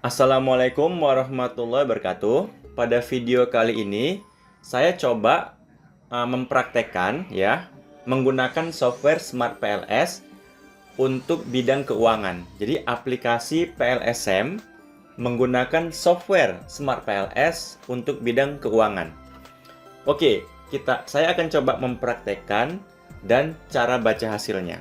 Assalamualaikum warahmatullahi wabarakatuh. Pada video kali ini saya coba mempraktekkan ya menggunakan software Smart PLS untuk bidang keuangan. Jadi aplikasi PLSM menggunakan software Smart PLS untuk bidang keuangan. Oke, saya akan coba mempraktekkan dan cara baca hasilnya.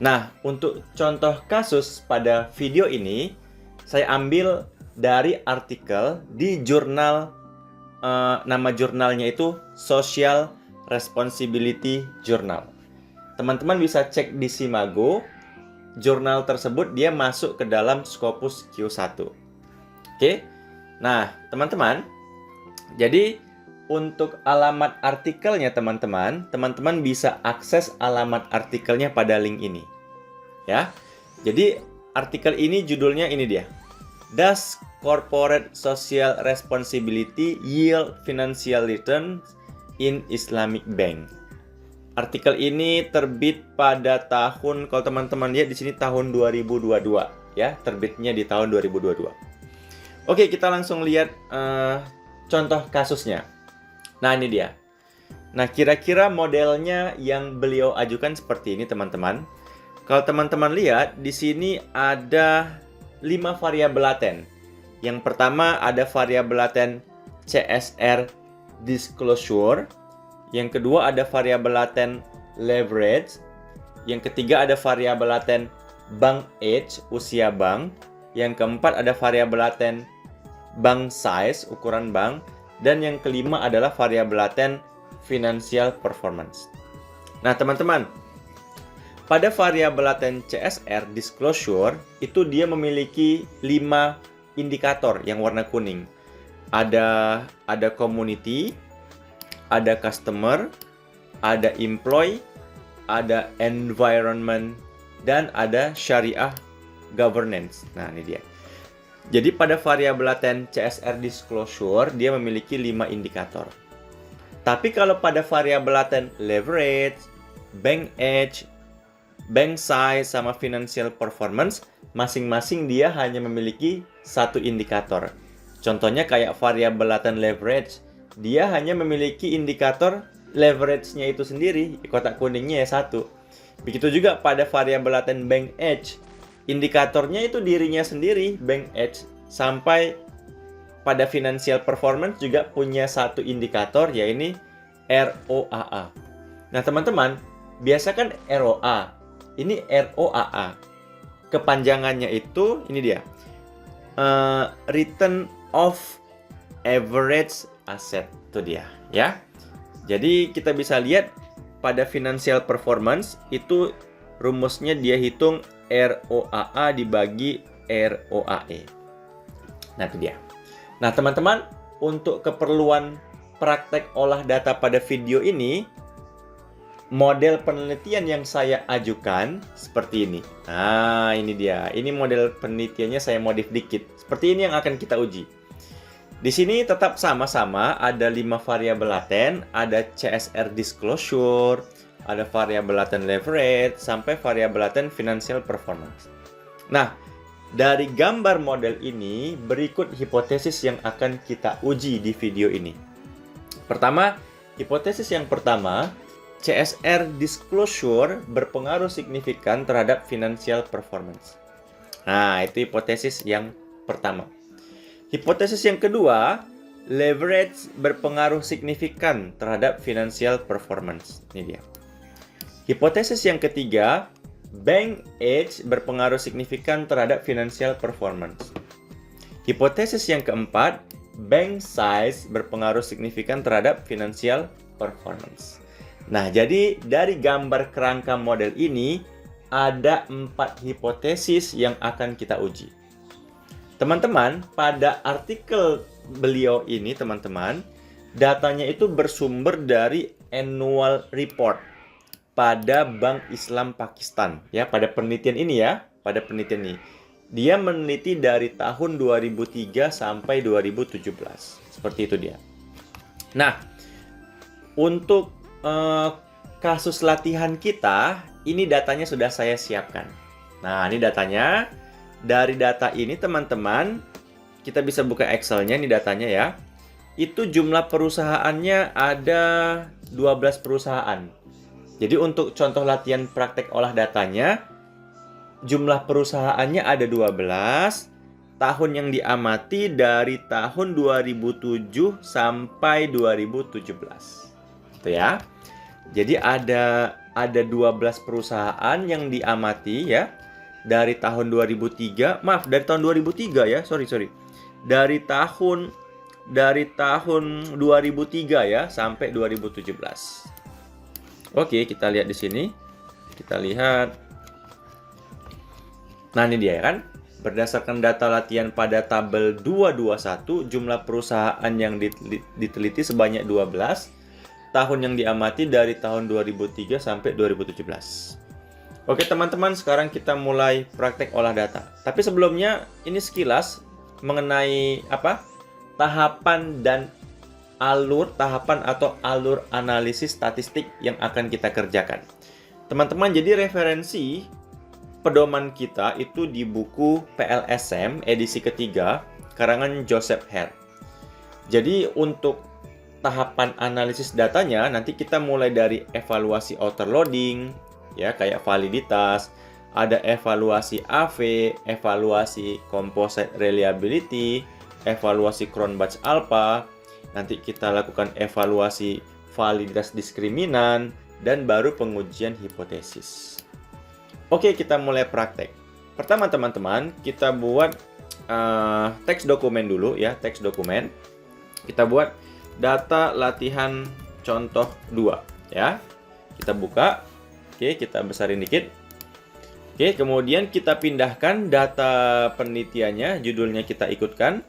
Nah, untuk contoh kasus pada video ini saya ambil dari artikel di jurnal, nama jurnalnya itu Social Responsibility Journal. Teman-teman bisa cek di Simago, jurnal tersebut dia masuk ke dalam Scopus Q1. Oke, nah teman-teman, jadi untuk alamat artikelnya teman-teman bisa akses alamat artikelnya pada link ini. Ya. Jadi artikel ini judulnya ini dia. Does Corporate Social Responsibility Yield Financial Returns in Islamic Bank? Artikel ini terbit pada tahun, kalau teman-teman lihat di sini tahun 2022 ya, terbitnya di tahun 2022. Oke, kita langsung lihat contoh kasusnya. Nah, ini dia. Nah, kira-kira modelnya yang beliau ajukan seperti ini, teman-teman. Kalau teman-teman lihat, di sini ada 5 variabel laten. Yang pertama ada variabel laten CSR disclosure. Yang kedua ada variabel laten leverage. Yang ketiga ada variabel laten bank age, usia bank. Yang keempat ada variabel laten bank size, ukuran bank. Dan yang kelima adalah variabel laten financial performance. Nah, teman-teman, pada variabel laten CSR disclosure itu dia memiliki 5 indikator yang warna kuning. Ada community, ada customer, ada employee, ada environment, dan ada syariah governance. Nah, ini dia. Jadi pada variabel laten CSR disclosure dia memiliki 5 indikator. Tapi kalau pada variabel laten leverage, bank age, bank size, sama financial performance, masing-masing dia hanya memiliki 1 indikator. Contohnya kayak variabel laten leverage, dia hanya memiliki indikator leverage-nya itu sendiri, kotak kuningnya ya 1. Begitu juga pada variabel laten bank age, indikatornya itu dirinya sendiri, bank age, sampai pada financial performance juga punya 1 indikator, yaitu ROAA. Nah, teman-teman, biasa kan ROA, ini ROAA. Kepanjangannya itu, ini dia, Return of Average Asset, itu dia, ya. Jadi kita bisa lihat pada financial performance itu rumusnya dia hitung ROAA dibagi ROAE. Nah, itu dia. Nah, teman-teman, untuk keperluan praktek olah data pada video ini, model penelitian yang saya ajukan seperti ini. Nah, ini dia. Ini model penelitiannya saya modif dikit. Seperti ini yang akan kita uji. Di sini tetap sama-sama ada 5 variabel laten, ada CSR disclosure, ada variabel laten leverage, sampai variabel laten financial performance. Nah, dari gambar model ini, berikut hipotesis yang akan kita uji di video ini. Pertama, hipotesis yang pertama, CSR disclosure berpengaruh signifikan terhadap financial performance. Nah, itu hipotesis yang pertama. Hipotesis yang kedua, leverage berpengaruh signifikan terhadap financial performance. Ini dia. Hipotesis yang ketiga, bank age berpengaruh signifikan terhadap financial performance. Hipotesis yang keempat, bank size berpengaruh signifikan terhadap financial performance. Nah, jadi dari gambar kerangka model ini ada 4 hipotesis yang akan kita uji. Teman-teman, pada artikel beliau ini, teman-teman, datanya itu bersumber dari annual report pada Bank Islam Pakistan. Ya, pada penelitian ini ya, pada penelitian ini. Dia meneliti dari tahun 2003 sampai 2017. Seperti itu dia. Nah, untuk kasus latihan kita, ini datanya sudah saya siapkan. Nah, ini datanya. dari data ini teman-teman, kita bisa buka Excel-nya, ini datanya ya. Itu jumlah perusahaannya ada 12 perusahaan. Jadi untuk contoh latihan praktek olah datanya, jumlah perusahaannya ada 12, tahun yang diamati dari tahun 2007 sampai 2017. Gitu ya. Jadi ada 12 perusahaan yang diamati ya. Dari tahun 2003, maaf, dari tahun 2003 ya. Sorry. Dari tahun 2003 ya sampai 2017. Oke, kita lihat di sini. Kita lihat. Nah, ini dia ya kan. Berdasarkan data latihan pada tabel 221, jumlah perusahaan yang diteliti sebanyak 12. Tahun yang diamati dari tahun 2003 sampai 2017. Oke, teman-teman, sekarang kita mulai praktek olah data. Tapi sebelumnya ini sekilas mengenai tahapan dan tahapan atau alur analisis statistik yang akan kita kerjakan. Teman-teman, jadi referensi pedoman kita itu di buku PLSM edisi ketiga karangan Joseph Hare. Jadi untuk tahapan analisis datanya nanti kita mulai dari evaluasi outer loading ya, kayak validitas, ada evaluasi AV, evaluasi composite reliability, evaluasi Cronbach alpha, nanti kita lakukan evaluasi validitas diskriminan, dan baru pengujian hipotesis. Oke, kita mulai praktek. Pertama teman-teman, kita buat teks dokumen dulu ya, teks dokumen. Kita buat data latihan contoh 2 ya. Kita buka. Oke, kita besarin dikit. Oke, kemudian kita pindahkan data penelitiannya, judulnya kita ikutkan.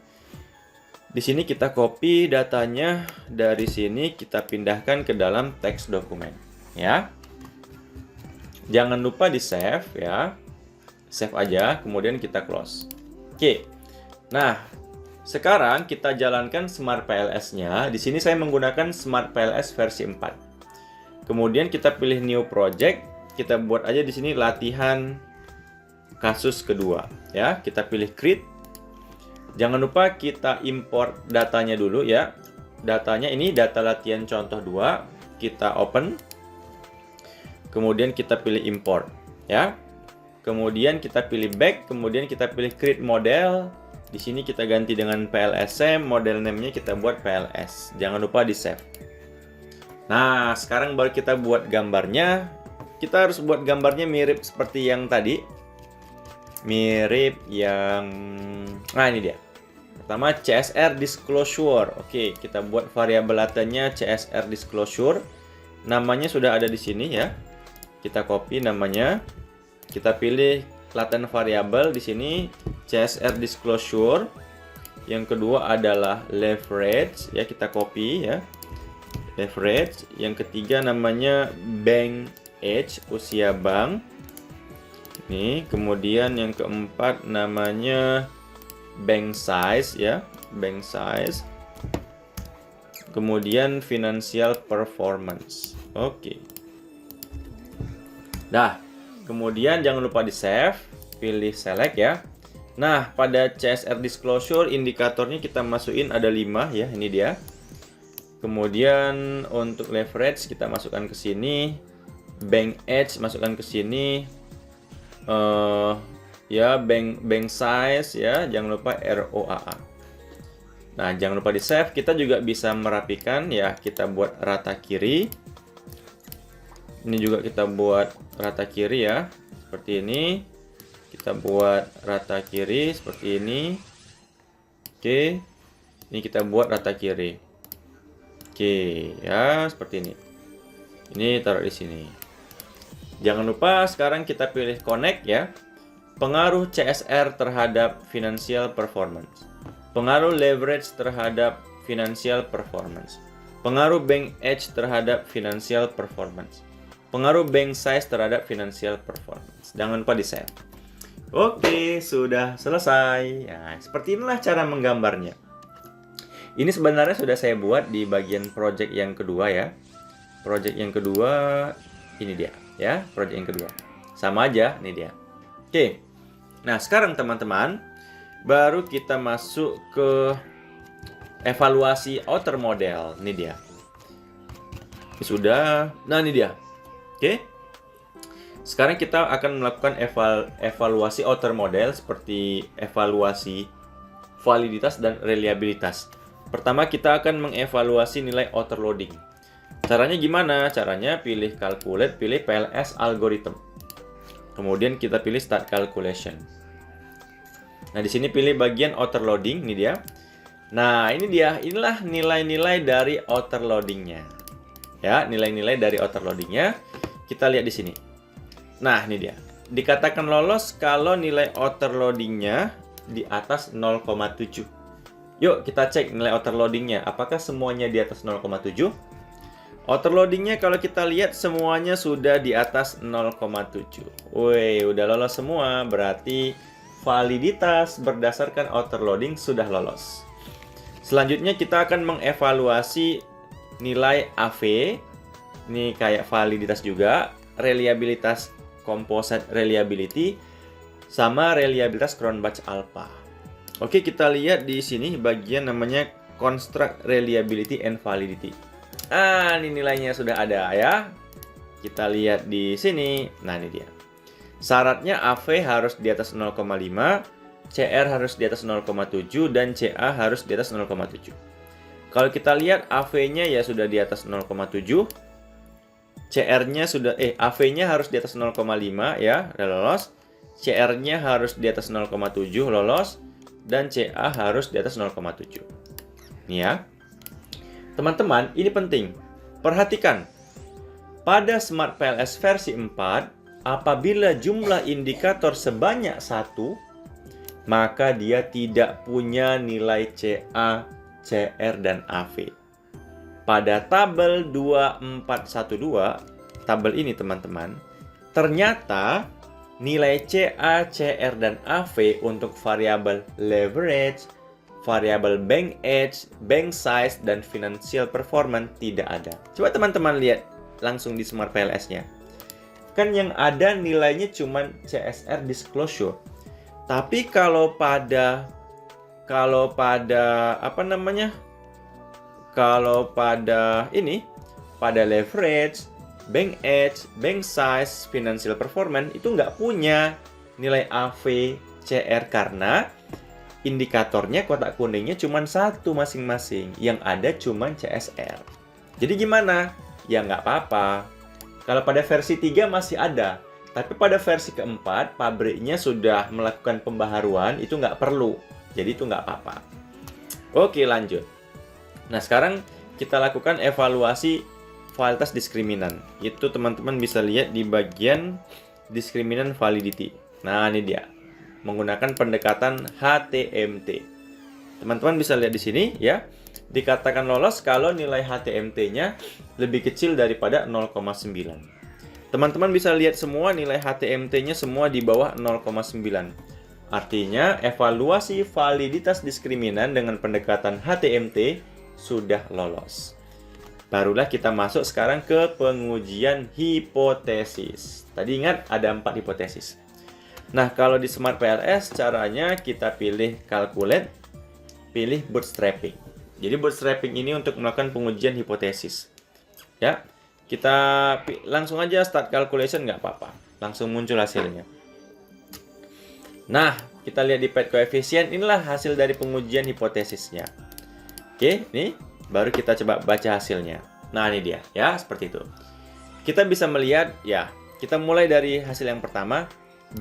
Di sini kita copy datanya, dari sini kita pindahkan ke dalam teks dokumen, ya. Jangan lupa di save ya. Save aja, kemudian kita close. Oke. Nah, sekarang kita jalankan Smart PLS-nya. Di sini saya menggunakan Smart PLS versi 4. Kemudian kita pilih new project, kita buat aja di sini latihan kasus kedua, ya. Kita pilih create. Jangan lupa kita import datanya dulu ya. Datanya ini data latihan contoh 2, kita open. Kemudian kita pilih import, ya. Kemudian kita pilih back, kemudian kita pilih create model. Di sini kita ganti dengan PLSM, model name-nya kita buat PLS. Jangan lupa di save. Nah, sekarang baru kita buat gambarnya. Kita harus buat gambarnya mirip seperti yang tadi. Mirip yang... Nah, ini dia. Pertama, CSR disclosure. Oke, kita buat variabel latenya CSR disclosure. Namanya sudah ada di sini ya. Kita copy namanya. Kita pilih laten variabel di sini CSR disclosure. Yang kedua adalah leverage ya, kita copy ya. Leverage. Yang ketiga namanya bank age, usia bank. Ini, kemudian yang keempat namanya bank size ya, bank size. Kemudian financial performance. Oke. Dah. Kemudian jangan lupa di save, pilih select ya. Nah, pada CSR disclosure indikatornya kita masukin ada 5 ya, ini dia. Kemudian untuk leverage kita masukkan ke sini, bank age masukkan ke sini, ya bank size ya, jangan lupa ROAA. Nah, jangan lupa di save. Kita juga bisa merapikan ya, kita buat rata kiri. Ini juga kita buat rata kiri ya, seperti ini. Kita buat rata kiri seperti ini. Oke, ini kita buat rata kiri. Oke, ya seperti ini. Ini taruh di sini. Jangan lupa sekarang kita pilih connect ya. Pengaruh CSR terhadap financial performance. Pengaruh leverage terhadap financial performance. Pengaruh bank age terhadap financial performance. Pengaruh bank size terhadap financial performance. Jangan lupa di save. Oke, sudah selesai. Ya, seperti inilah cara menggambarnya. Ini sebenarnya sudah saya buat di bagian project yang kedua ya. Project yang kedua ini dia ya, project yang kedua. Sama aja, ini dia. Oke. Nah, sekarang teman-teman, baru kita masuk ke evaluasi outer model. Ini dia. Sudah. Nah, ini dia. Oke. Sekarang kita akan melakukan evaluasi outer model seperti evaluasi validitas dan reliabilitas. Pertama, kita akan mengevaluasi nilai outer loading. Caranya gimana? Caranya pilih calculate, pilih PLS algorithm. Kemudian kita pilih start calculation. Nah, di sini pilih bagian outer loading, ini dia. Nah, ini dia. Inilah nilai-nilai dari outer loadingnya. Ya, nilai-nilai dari outer loadingnya. Kita lihat di sini. Nah, ini dia. Dikatakan lolos kalau nilai outer loadingnya di atas 0,7. Yuk, kita cek nilai outer loadingnya. Apakah semuanya di atas 0,7? Outer loadingnya kalau kita lihat semuanya sudah di atas 0,7. Wih, udah lolos semua. Berarti validitas berdasarkan outer loading sudah lolos. Selanjutnya kita akan mengevaluasi nilai AV. Ini kayak validitas juga. Reliabilitas composite reliability sama reliabilitas Cronbach alpha. Oke, kita lihat di sini bagian namanya construct reliability and validity. Ah, ini nilainya sudah ada ya. Kita lihat di sini. Nah, ini dia. Syaratnya AV harus di atas 0,5, CR harus di atas 0,7 dan CA harus di atas 0,7. Kalau kita lihat AV-nya ya sudah di atas 0,7. CR-nya sudah AV-nya harus di atas 0,5 ya, udah lolos. CR-nya harus di atas 0,7 lolos dan CA harus di atas 0,7. Nih ya. Teman-teman, ini penting. Perhatikan. Pada Smart PLS versi 4, apabila jumlah indikator sebanyak 1, maka dia tidak punya nilai CA, CR, dan AV. Pada tabel 2412, tabel ini teman-teman, ternyata nilai CA, CR, dan AV untuk variabel leverage, variabel bank age, bank size, dan financial performance tidak ada. Coba teman-teman lihat langsung di Smart PLS-nya. Kan yang ada nilainya cuma CSR disclosure. Tapi kalau pada apa namanya? Kalau pada ini, pada leverage, bank age, bank size, financial performance itu nggak punya nilai AV, CR karena indikatornya kotak kuningnya cuma satu masing-masing. Yang ada cuma CSR. Jadi gimana? Ya nggak apa-apa. Kalau pada versi 3 masih ada. Tapi pada versi keempat, pabriknya sudah melakukan pembaharuan, itu nggak perlu. Jadi itu nggak apa-apa. Oke, lanjut. Nah, sekarang kita lakukan evaluasi validitas diskriminan. Itu teman-teman bisa lihat di bagian diskriminan validity. Nah, ini dia. Menggunakan pendekatan HTMT. Teman-teman bisa lihat di sini ya. Dikatakan lolos kalau nilai HTMT-nya lebih kecil daripada 0,9. Teman-teman bisa lihat semua nilai HTMT-nya semua di bawah 0,9. Artinya evaluasi validitas diskriminan dengan pendekatan HTMT sudah lolos. Barulah kita masuk sekarang ke pengujian hipotesis. Tadi ingat ada 4 hipotesis. Nah, kalau di Smart PLS caranya kita pilih calculate, pilih bootstrapping. Jadi bootstrapping ini untuk melakukan pengujian hipotesis. Ya, kita langsung aja start calculation nggak apa-apa. Langsung muncul hasilnya. Nah, kita lihat di pad koefisien, inilah hasil dari pengujian hipotesisnya. Oke, nih baru kita coba baca hasilnya. Nah, ini dia ya, seperti itu. Kita bisa melihat ya, kita mulai dari hasil yang pertama.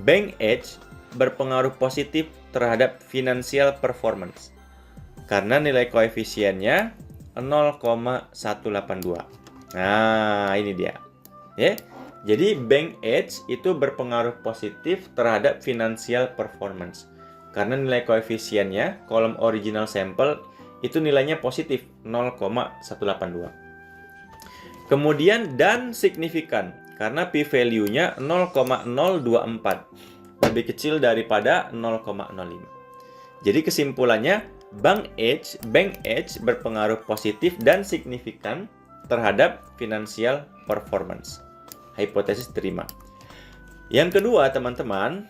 Bank age berpengaruh positif terhadap financial performance karena nilai koefisiennya 0,182. Nah, ini dia. Ya. Jadi bank age itu berpengaruh positif terhadap financial performance karena nilai koefisiennya kolom original sampel itu nilainya positif 0,182. Kemudian dan signifikan karena p-value-nya 0,024, lebih kecil daripada 0,05. Jadi kesimpulannya, bank age berpengaruh positif dan signifikan terhadap financial performance. Hipotesis terima. Yang kedua, teman-teman,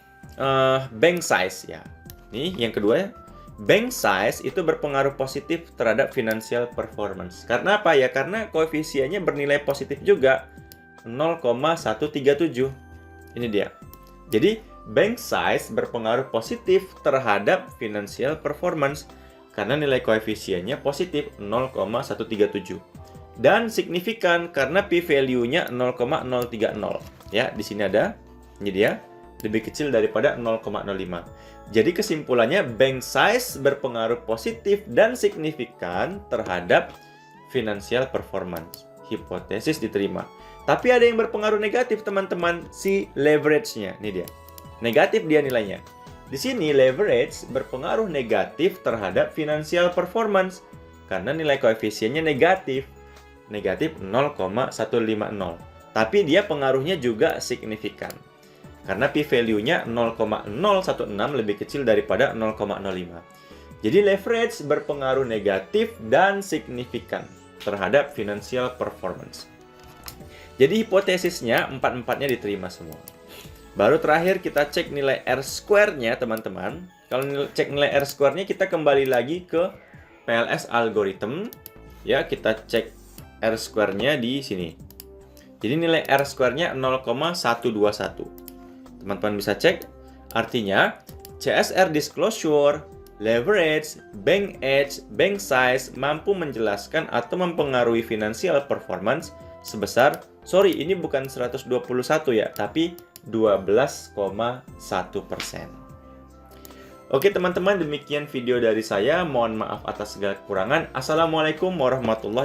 bank size ya. Nih yang kedua, bank size itu berpengaruh positif terhadap financial performance. Karena apa ya? Karena koefisiennya bernilai positif juga, 0,137. Ini dia. Jadi bank size berpengaruh positif terhadap financial performance karena nilai koefisiennya positif 0,137. Dan signifikan karena p-value-nya 0,030. Ya, di sini ada. Ini dia. Lebih kecil daripada 0,05. Jadi kesimpulannya bank size berpengaruh positif dan signifikan terhadap financial performance. Hipotesis diterima. Tapi ada yang berpengaruh negatif, teman-teman, si leverage-nya. Ini dia. Negatif dia nilainya. Di sini leverage berpengaruh negatif terhadap financial performance karena nilai koefisiennya negatif. Negatif 0,150. Tapi dia pengaruhnya juga signifikan. Karena p-value-nya 0,016 lebih kecil daripada 0,05. Jadi leverage berpengaruh negatif dan signifikan terhadap financial performance. Jadi hipotesisnya 4-4-nya diterima semua. Baru terakhir kita cek nilai R-square-nya, teman-teman. Kalau cek nilai R-square-nya kita kembali lagi ke PLS algorithm. Ya, kita cek R-square-nya di sini. Jadi nilai R-square-nya 0,121. Teman-teman bisa cek, artinya CSR disclosure, leverage, bank age, bank size mampu menjelaskan atau mempengaruhi financial performance sebesar, ini bukan 121 ya, tapi 12,1%. Oke teman-teman, demikian video dari saya. Mohon maaf atas segala kekurangan. Assalamualaikum warahmatullahi wabarakatuh.